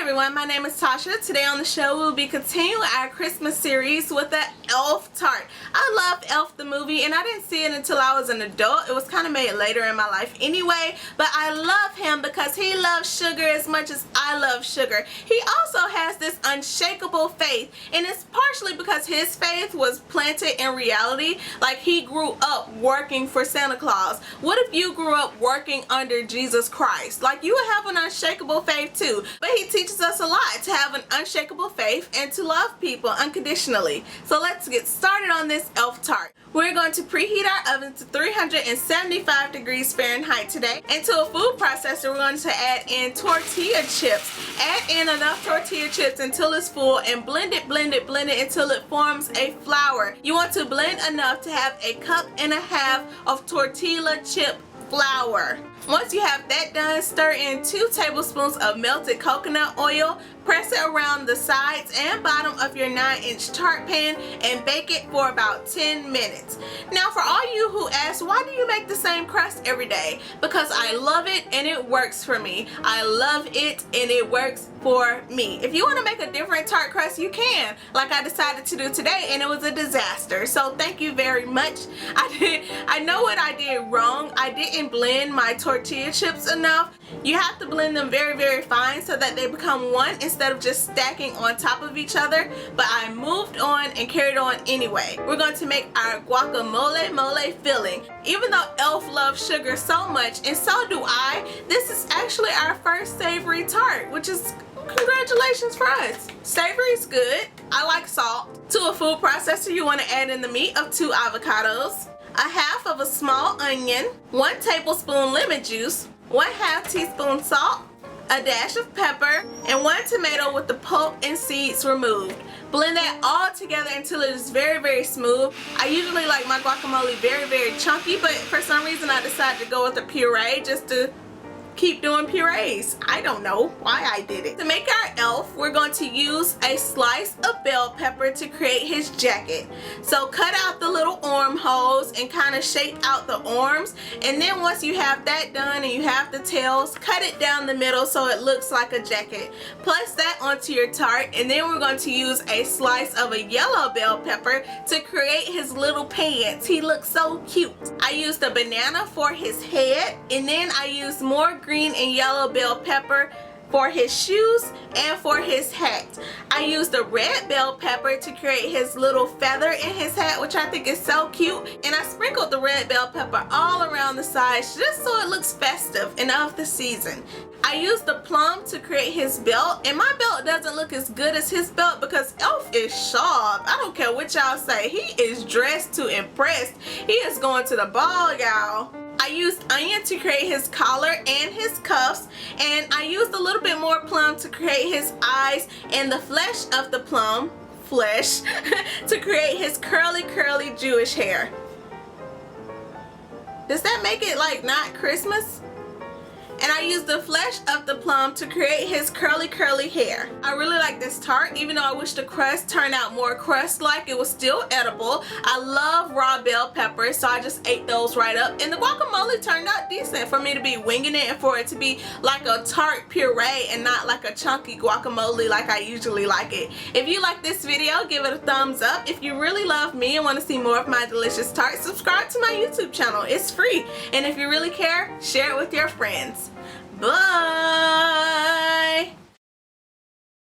everyone, my name is Tasha. Today on the show we'll be continuing our Christmas series with the Elf Tart. I love Elf the movie and I didn't see it until I was an adult. It was kind of made later in my life anyway, but I love him because he loves sugar as much as I love sugar. He also has this unshakable faith, and it's partially because his faith was planted in reality. Like, he grew up working for Santa Claus. What if you grew up working under Jesus Christ? Like, you would have an unshakable faith too. But he teaches us a lot to have an unshakable faith and to love people unconditionally. So let's get started on this Elf Tart. We're going to preheat our oven to 375 degrees Fahrenheit today. Into a food processor, we're going to add in tortilla chips. Add in enough tortilla chips until it's full and blend it until it forms a flour. You want to blend enough to have a cup and a half of tortilla chip flour. Once you have that done, stir in 2 tablespoons of melted coconut oil. Press it around the sides and bottom of your 9-inch tart pan and bake it for about 10 minutes. Now, for all you who ask, why do you make the same crust every day? Because I love it and it works for me. I love it and it works for me. If you want to make a different tart crust, you can, like I decided to do today, and it was a disaster. So thank you very much. I know what I did wrong. I didn't blend my tortilla chips enough. You have to blend them very fine so that they become one instead of just stacking on top of each other, but I moved on and carried on anyway. We're going to make our guacamole filling. Even though Elf loves sugar so much, and so do I, this is actually our first savory tart, which is congratulations for us. Savory is good. I like salt. To a food processor, you want to add in the meat of 2 avocados, a half of a small onion, 1 tablespoon lemon juice, 1/2 teaspoon salt, a dash of pepper, and 1 tomato with the pulp and seeds removed. Blend that all together until it is very smooth. I usually like my guacamole very chunky, but for some reason I decided to go with a puree just to keep doing purees. I don't know why I did it. To make our elf, we're going to use a slice of bell pepper to create his jacket. So cut out the little arm holes and kind of shape out the arms, and then once you have that done and you have the tails, cut it down the middle so it looks like a jacket. Place that onto your tart, and then we're going to use a slice of a yellow bell pepper to create his little pants. He looks so cute. I used a banana for his head, and then I used more green and yellow bell pepper for his shoes and for his hat. I used a red bell pepper to create his little feather in his hat, which I think is so cute, and I sprinkled the red bell pepper all around the sides just so it looks festive and of the season. I used the plum to create his belt, and my belt doesn't look as good as his belt because Elf is sharp. I don't care what y'all say. He is dressed to impress. He is going to the ball, y'all. I used onion to create his collar and his cuffs, and I used a little bit more plum to create his eyes and the flesh of the plum to create his curly Jewish hair. Does that make it like not Christmas? And I used the flesh of the plum to create his curly hair. I really like this tart, even though I wish the crust turned out more crust-like. It was still edible. I love raw bell peppers, so I just ate those right up. And the guacamole turned out decent for me to be winging it and for it to be like a tart puree and not like a chunky guacamole like I usually like it. If you like this video, give it a thumbs up. If you really love me and want to see more of my delicious tarts, subscribe to my YouTube channel. It's free. And if you really care, share it with your friends. Bye!